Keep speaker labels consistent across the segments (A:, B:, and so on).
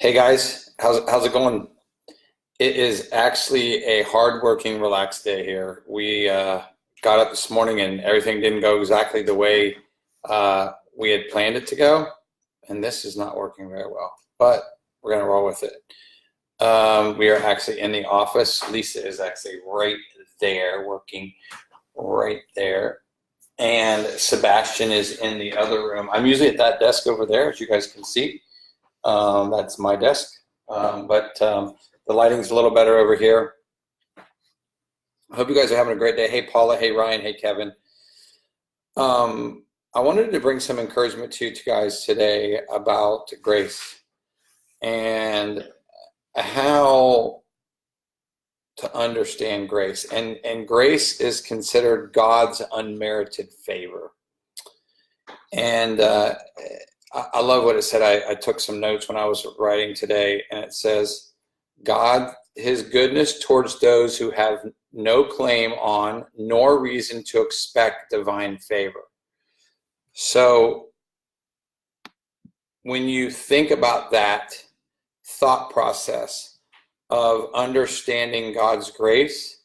A: Hey guys, how's it going? It is actually a hard-working, relaxed day here. We got up this morning and everything didn't go exactly the way we had planned it to go, and this is not working very well. But we're gonna roll with it. We are actually in the office. Lisa is actually right there, working right there, and Sebastian is in the other room. I'm usually at that desk over there, as you guys can see. That's my desk, but the lighting's a little better over here. I hope you guys are having a great day. Hey, Paula. Hey, Ryan. Hey, Kevin. I wanted to bring some encouragement to you guys today about grace and how to understand grace. And grace is considered God's unmerited favor. And I love what it said. I took some notes when I was writing today, and it says, God, his goodness towards those who have no claim on nor reason to expect divine favor. So when you think about that thought process of understanding God's grace,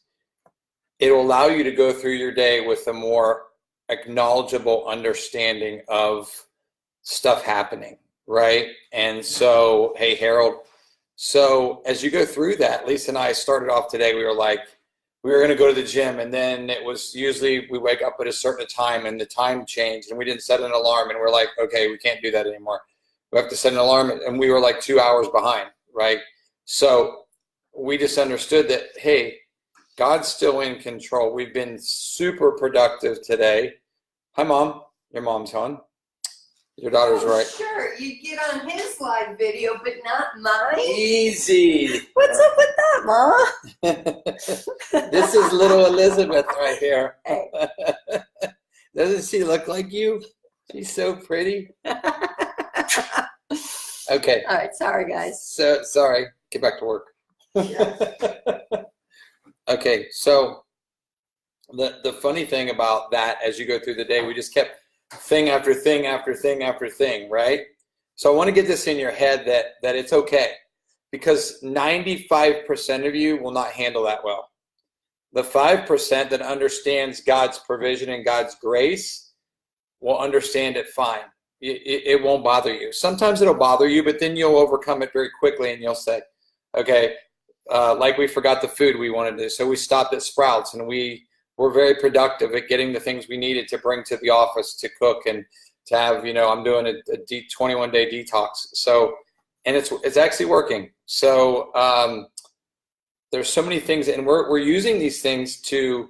A: it will allow you to go through your day with a more acknowledgeable understanding of stuff happening, right? And so, hey, Harold. So as you go through that, Lisa and I started off today, we were going to go to the gym, and then it was usually we wake up at a certain time and the time changed and we didn't set an alarm, and we're like, okay, we can't do that anymore. We have to set an alarm, and we were like 2 hours behind, right? So we just understood that, hey, God's still in control. We've been super productive today. Hi, Mom. Your mom's on. Your daughter's right.
B: Sure, you get on his live video, but not mine.
A: Easy.
B: What's up with that, Ma?
A: This is little Elizabeth right here.
B: Hey.
A: Doesn't she look like you? She's so pretty. Okay.
B: All right, sorry, guys.
A: So sorry. Get back to work.
B: Yeah.
A: Okay, so the funny thing about that, as you go through the day, we just kept thing after thing after thing after thing, right? So I want to get this in your head that it's okay, because 95% of you will not handle that well. The 5% that understands God's provision and God's grace will understand it fine. It won't bother you. Sometimes it'll bother you, but then you'll overcome it very quickly, and you'll say, okay, like we forgot the food we wanted to, so we stopped at Sprouts, and we were very productive at getting the things we needed to bring to the office to cook and to have, I'm doing a 21-day detox. So, and it's actually working. So there's so many things, and we're using these things to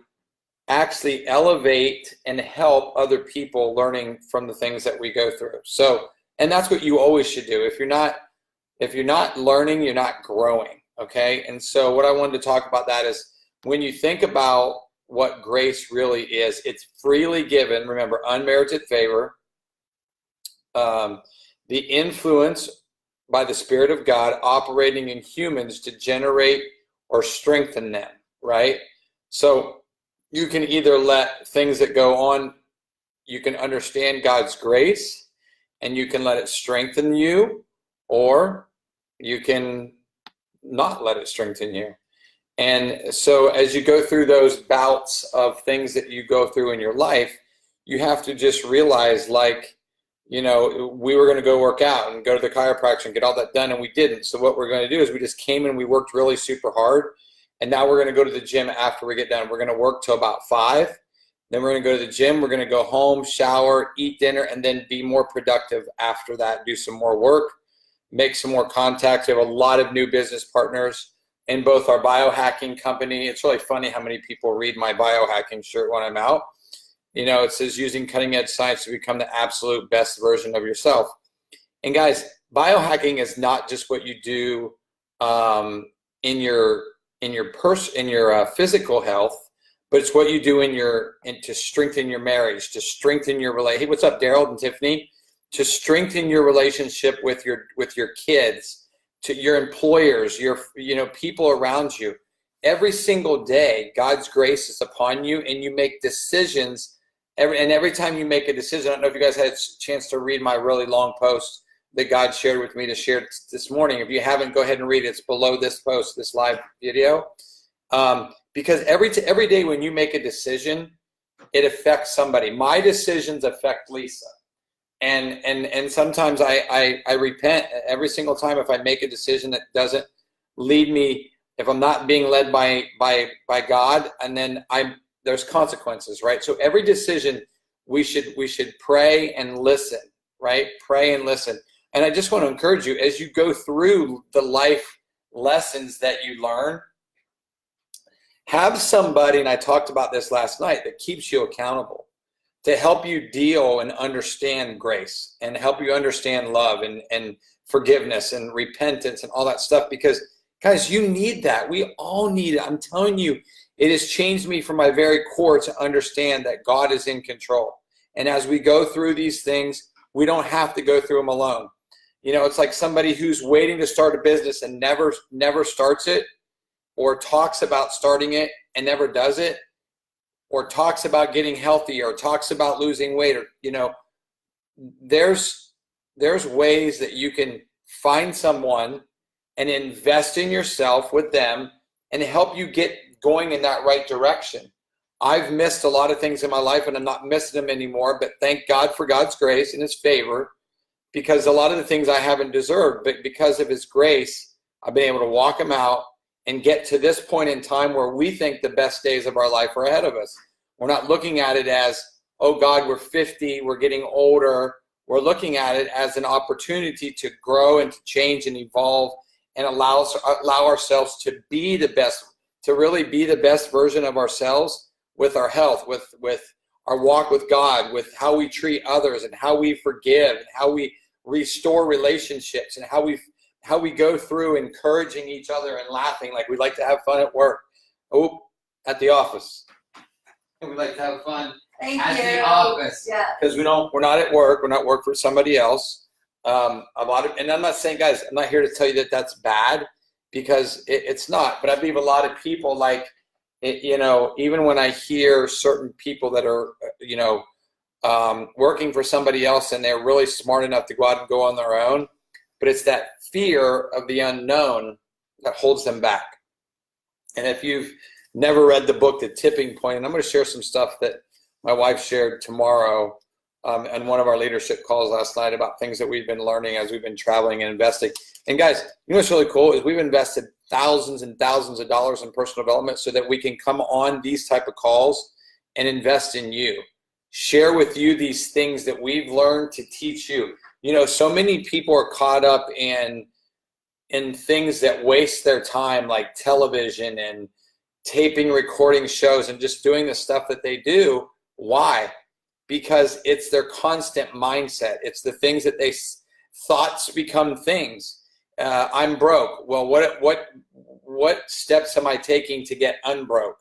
A: actually elevate and help other people learning from the things that we go through. So, and that's what you always should do. If you're not learning, you're not growing. Okay. And so what I wanted to talk about that is, when you think about what grace really is, it's freely given. Remember, unmerited favor, the influence by the Spirit of God operating in humans to generate or strengthen them, right? So you can either let things that go on, you can understand God's grace and you can let it strengthen you, or you can not let it strengthen you. And so as you go through those bouts of things that you go through in your life, you have to just realize, we were going to go work out and go to the chiropractor and get all that done, and we didn't. So what we're going to do is we just came in, we worked really super hard, and now we're going to go to the gym after we get done. We're going to work till about 5. Then we're going to go to the gym. We're going to go home, shower, eat dinner, and then be more productive after that, do some more work, make some more contacts. We have a lot of new business partners in both our biohacking company. It's really funny how many people read my biohacking shirt when I'm out. It says using cutting edge science to become the absolute best version of yourself. And guys, biohacking is not just what you do in your physical health, but it's what you do to strengthen your marriage, to strengthen your relationship. Hey, what's up, Daryl and Tiffany? To strengthen your relationship with your kids, to your employers, your people around you. Every single day, God's grace is upon you, and you make decisions. Every time you make a decision, I don't know if you guys had a chance to read my really long post that God shared with me to share this morning. If you haven't, go ahead and read it. It's below this post, this live video. Because every day when you make a decision, it affects somebody. My decisions affect Lisa. And sometimes I repent every single time if I make a decision that doesn't lead me, if I'm not being led by God, and then there's consequences, right? So every decision we should pray and listen, right? Pray and listen. And I just want to encourage you, as you go through the life lessons that you learn, have somebody, and I talked about this last night, that keeps you accountable to help you deal and understand grace and help you understand love and forgiveness and repentance and all that stuff. Because, guys, you need that. We all need it. I'm telling you, it has changed me from my very core to understand that God is in control. And as we go through these things, we don't have to go through them alone. You know, it's like somebody who's waiting to start a business and never starts it, or talks about starting it and never does it, or talks about getting healthy, or talks about losing weight, or, you know, there's ways that you can find someone and invest in yourself with them and help you get going in that right direction. I've missed a lot of things in my life, and I'm not missing them anymore, but thank God for God's grace and his favor, because a lot of the things I haven't deserved, but because of his grace, I've been able to walk them out and get to this point in time where we think the best days of our life are ahead of us. We're not looking at it as, oh God, we're 50, we're getting older. We're looking at it as an opportunity to grow and to change and evolve and allow ourselves to be the best, to really be the best version of ourselves with our health, with our walk with God, with how we treat others and how we forgive and how we restore relationships and how we go through encouraging each other and laughing like we like to have fun at work. Oh, at the office. We like to have fun at the office. Yeah. Because we're not at work. We're not work for somebody else. And I'm not saying, guys, I'm not here to tell you that that's bad, because it's not. But I believe a lot of people, like, you know, even when I hear certain people that are, you know, working for somebody else and they're really smart enough to go out and go on their own, but it's that fear of the unknown that holds them back. And if you've never read the book, The Tipping Point, and I'm going to share some stuff that my wife shared tomorrow on one of our leadership calls last night about things that we've been learning as we've been traveling and investing. And guys, you know what's really cool is we've invested thousands and thousands of dollars in personal development so that we can come on these type of calls and invest in you. Share with you these things that we've learned to teach you. You know, so many people are caught up in things that waste their time, like television and taping, recording shows, and just doing the stuff that they do. Why? Because it's their constant mindset. It's the things that thoughts become things. I'm broke. Well, what steps am I taking to get unbroke?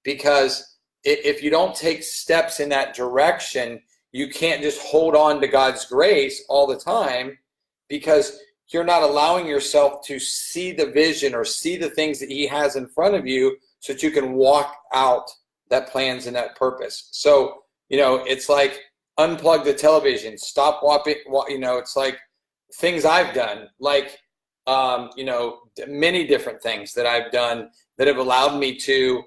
A: Because if you don't take steps in that direction, you can't just hold on to God's grace all the time, because you're not allowing yourself to see the vision or see the things that he has in front of you so that you can walk out that plans and that purpose. So, you know, it's like unplug the television, stop watching, you know, it's like things I've done, like, you know, many different things that I've done that have allowed me to,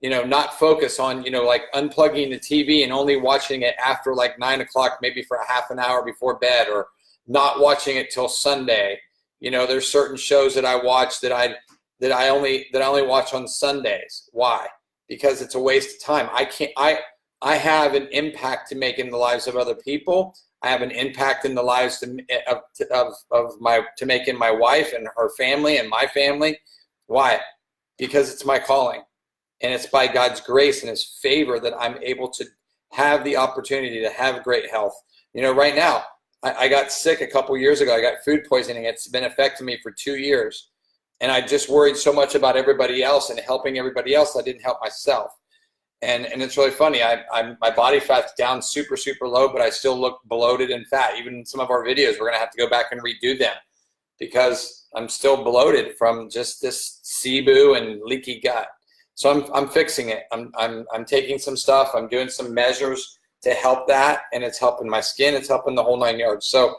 A: you know, not focus on, you know, like unplugging the TV and only watching it after like 9 o'clock, maybe for a half an hour before bed, or not watching it till Sunday. You know, there's certain shows that I watch that I only watch on Sundays. Why? Because it's a waste of time. I have an impact to make in the lives of other people. I have an impact in the lives to make in my wife and her family and my family. Why? Because it's my calling. And it's by God's grace and his favor that I'm able to have the opportunity to have great health. You know, right now, I got sick a couple years ago. I got food poisoning. It's been affecting me for 2 years. And I just worried so much about everybody else and helping everybody else, I didn't help myself. And it's really funny. My body fat's down super, super low, but I still look bloated and fat. Even in some of our videos, we're going to have to go back and redo them because I'm still bloated from just this SIBO and leaky gut. So I'm fixing it. I'm taking some stuff. I'm doing some measures to help that, and it's helping my skin. It's helping the whole 9 yards. So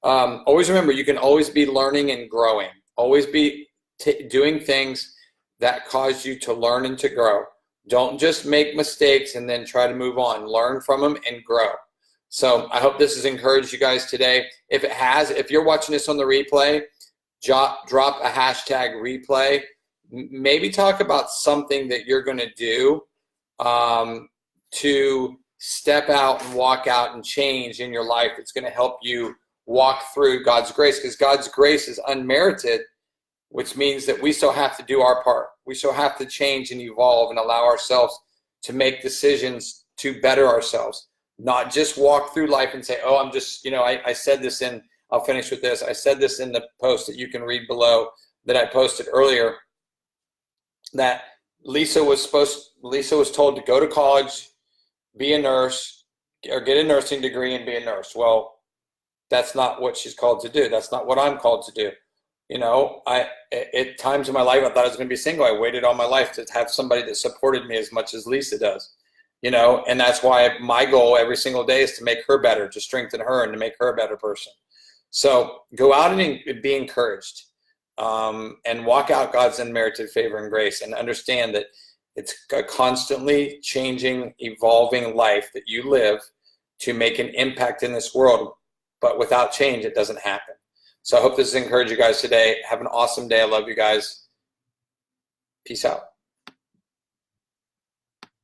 A: Always remember, you can always be learning and growing. Always be doing things that cause you to learn and to grow. Don't just make mistakes and then try to move on. Learn from them and grow. So I hope this has encouraged you guys today. If it has, if you're watching this on the replay, drop a hashtag replay. Maybe talk about something that you're going to do to step out and walk out and change in your life. It's going to help you walk through God's grace, because God's grace is unmerited, which means that we still have to do our part. We still have to change and evolve and allow ourselves to make decisions to better ourselves, not just walk through life and say, oh, I'm just, I said this in, I'll finish with this. I said this in the post that you can read below that I posted earlier, that Lisa was told to go to college, be a nurse, or get a nursing degree and be a nurse. Well, that's not what she's called to do. That's not what I'm called to do. At times in my life, I thought I was going to be single. I waited all my life to have somebody that supported me as much as Lisa does, and that's why my goal every single day is to make her better, to strengthen her and to make her a better person. So go out and be encouraged, and walk out God's unmerited favor and grace, and understand that it's a constantly changing, evolving life that you live to make an impact in this world. But without change, it doesn't happen. So I hope this has encouraged you guys today. Have an awesome day. I love you guys. Peace out.